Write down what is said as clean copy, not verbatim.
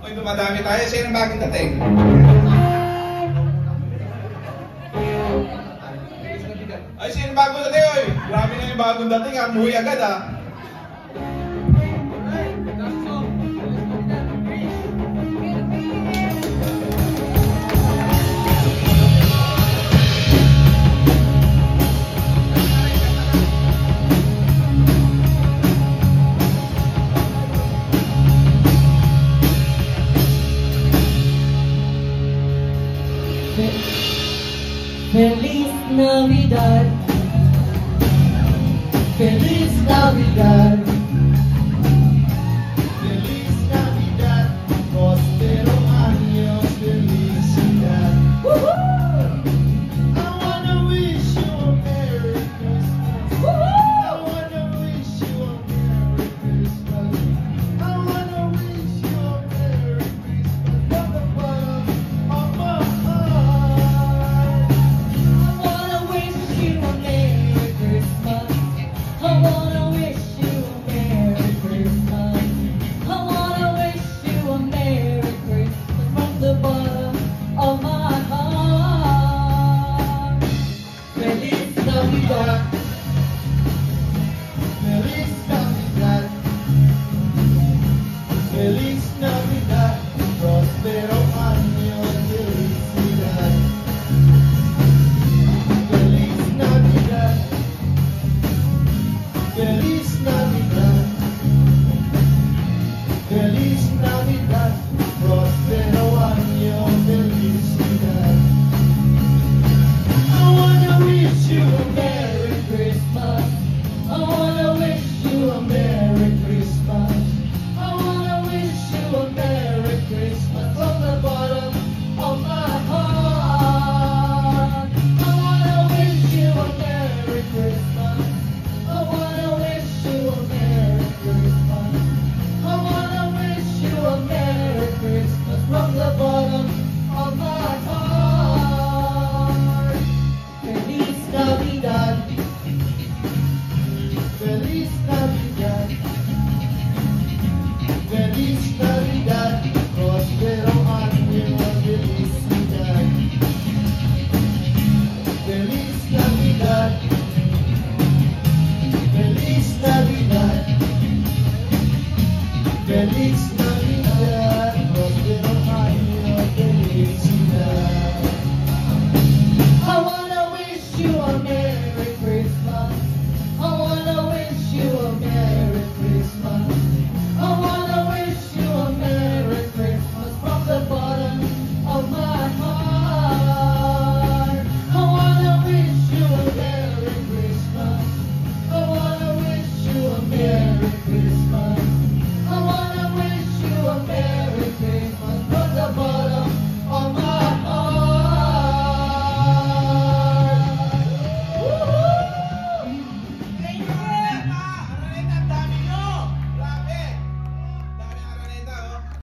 Uy, dumadami tayo. Sino ang bagong dating? Ay, sino ang bagong dating? Uy, grabe na yung bagong dating. Umuwi agad ah. Feliz Navidad, Feliz Navidad, Feliz Navidad, prospero año, felicidad. I wanna wish you a Merry Christmas. I wanna wish you a Merry Christmas. I wanna wish you a Merry Christmas from the bottom of my heart. I wanna wish you a Merry Christmas. I wanna wish you a Merry Christmas. I wanna wish you a Merry Christmas from the bottom of my heart. Feliz Navidad, Feliz Navidad, Feliz Navidad, prospero año, felicidad. Feliz Navidad, Feliz Navidad, Feliz Navidad, prospero año, felicidad. I wanna wish you a Merry Christmas. I wanna wish you a Merry Christmas. I wanna wish you a Merry Christmas from the bottom of my heart. I wanna wish you a Merry Christmas. I wanna wish you a Merry Christmas. I wanna wish you a Merry Christmas from the bottom of my heart. Feliz Navidad, Feliz Navidad, Feliz Navidad, prospero año, felicidad. Feliz Navidad, Feliz Navidad, Feliz